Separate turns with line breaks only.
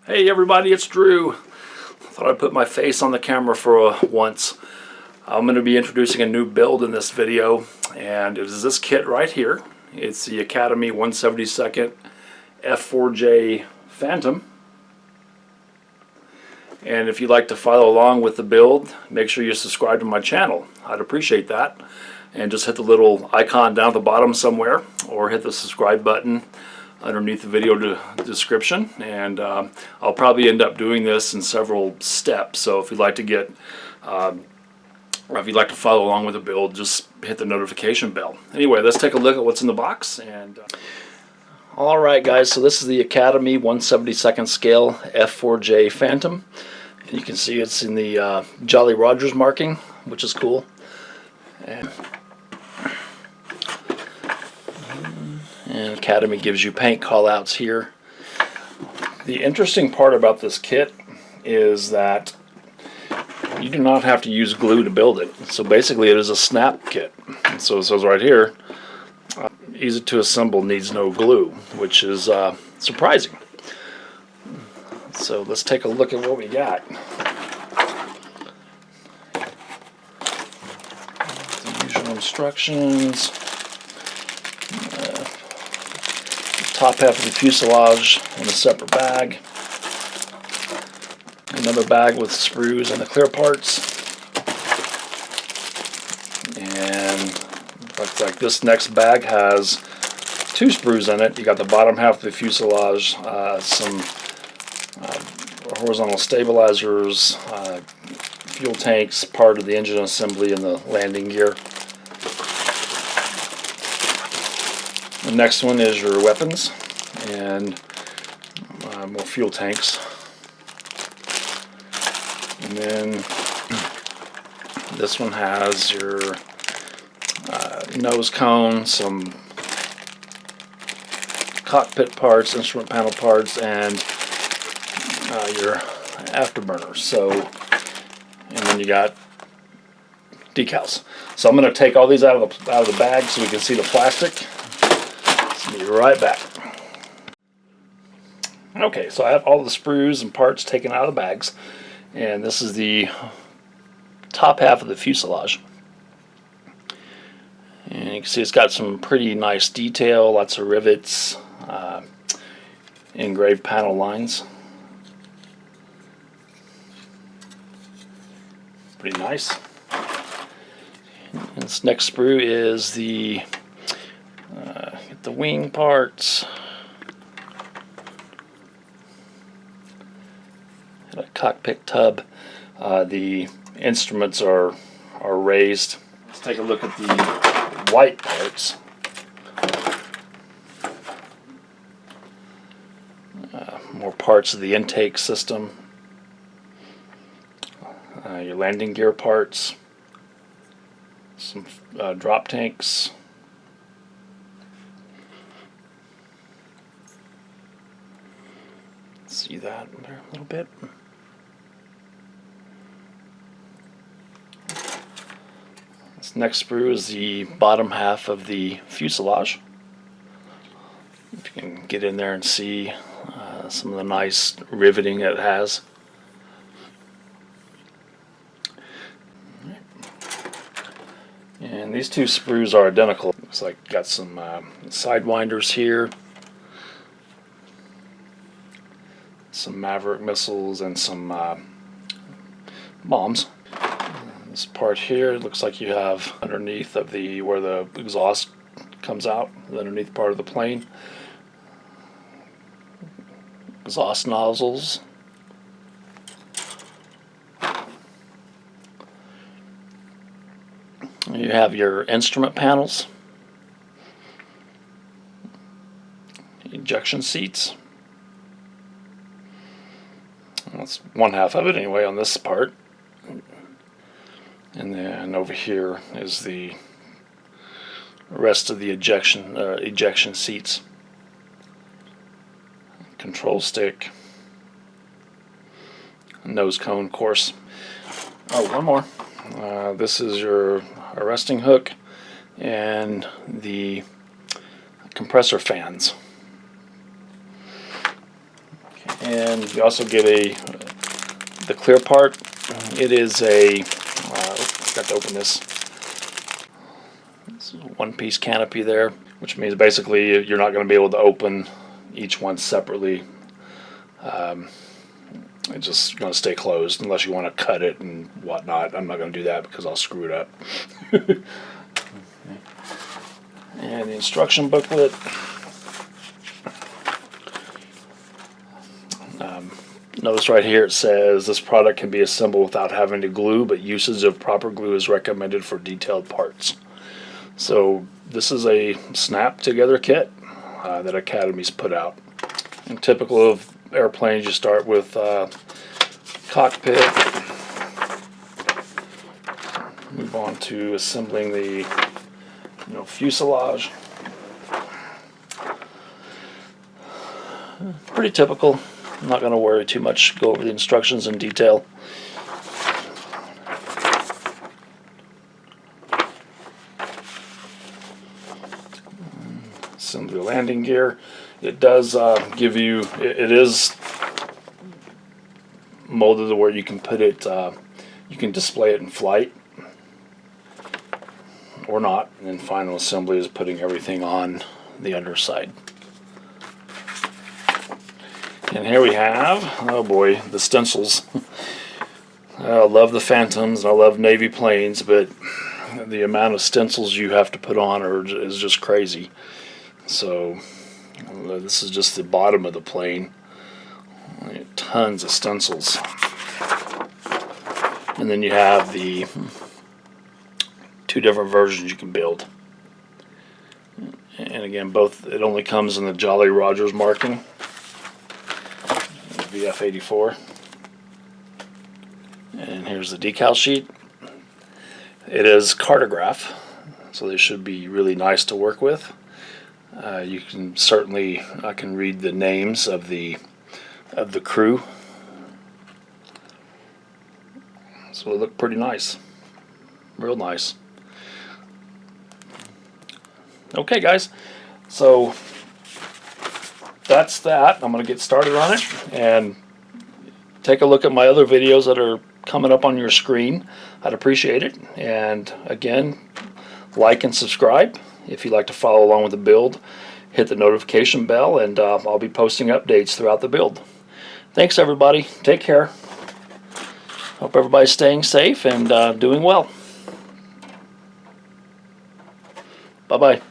Hey everybody, it's Drew. Thought I'd put my face on the camera for once. I'm going to be introducing a new build in this video, and it is this kit right here. It's the Academy 172nd F-4J Phantom. And if you'd like to follow along with the build, make sure you subscribe to my channel. I'd appreciate that. And just hit the little icon down at the bottom somewhere, or hit the subscribe button underneath the video description, and I'll probably end up doing this in several steps. So if you'd like to get, or if you'd like to follow along with the build, just hit the notification bell. Anyway, let's take a look at what's in the box. And all right, guys. So this is the Academy 172nd scale F-4J Phantom, and you can see it's in the Jolly Rogers marking, which is cool. And Academy gives you paint callouts here. The interesting part about this kit is that you do not have to use glue to build it. So basically it is a snap kit. So it says right here, easy to assemble, needs no glue, which is surprising. So let's take a look at what we got. The usual instructions. Top half of the fuselage in a separate bag. Another bag with sprues and the clear parts. And looks like this next bag has 2 sprues in it. You got the bottom half of the fuselage, some horizontal stabilizers, fuel tanks, part of the engine assembly, and the landing gear. The next one is your weapons and more fuel tanks. And then this one has your nose cone, some cockpit parts, instrument panel parts, and your afterburners. So, and then you got decals. So I'm going to take all these out of the bag so we can see the plastic. Be right back. Okay, so I have all the sprues and parts taken out of the bags, and this is the top half of the fuselage. And you can see it's got some pretty nice detail, lots of rivets, engraved panel lines. Pretty nice. And this next sprue is the wing parts, a cockpit tub. The instruments are raised. Let's take a look at the white parts. More parts of the intake system, your landing gear parts, some drop tanks. See that there a little bit. This next sprue is the bottom half of the fuselage. If you can get in there and see some of the nice riveting it has. And these 2 sprues are identical. Looks like got some sidewinders here, some Maverick missiles, and some bombs. This part here looks like you have underneath of the where the exhaust comes out, the underneath part of the plane, exhaust nozzles. You have your instrument panels, ejection seats. That's one half of it anyway on this part. And then over here is the rest of the ejection seats. Control stick, nose cone, of course. Oh, one more. This is your arresting hook and the compressor fans. Okay. And you also get the clear part. It is a, got to open this. It's a one-piece canopy there, which means basically you're not going to be able to open each one separately. It's just going to stay closed unless you want to cut it and whatnot. I'm not going to do that because I'll screw it up. And the instruction booklet. Notice right here it says this product can be assembled without having to glue, but usage of proper glue is recommended for detailed parts. So this is a snap together kit that Academy's put out. And typical of airplanes, you start with cockpit, move on to assembling the fuselage. Pretty typical. I'm not going to worry too much, go over the instructions in detail. Assembly the landing gear. It does give you, it is molded to where you can put it, you can display it in flight or not. And then final assembly is putting everything on the underside. And here we have, oh boy, the stencils. I love the Phantoms and I love Navy planes, but the amount of stencils you have to put on is just crazy. So this is just the bottom of the plane. Tons of stencils. And then you have the two different versions you can build. And again, it only comes in the Jolly Rogers marking. VF84. And here's the decal sheet. It is cartograph, so they should be really nice to work with. You can certainly, I can read the names of the crew. So they look pretty nice. Real nice. Okay guys, so that's that. I'm going to get started on it and take a look at my other videos that are coming up on your screen. I'd appreciate it. And again, like and subscribe if you'd like to follow along with the build. Hit the notification bell and I'll be posting updates throughout the build. Thanks everybody. Take care. Hope everybody's staying safe and doing well. Bye-bye.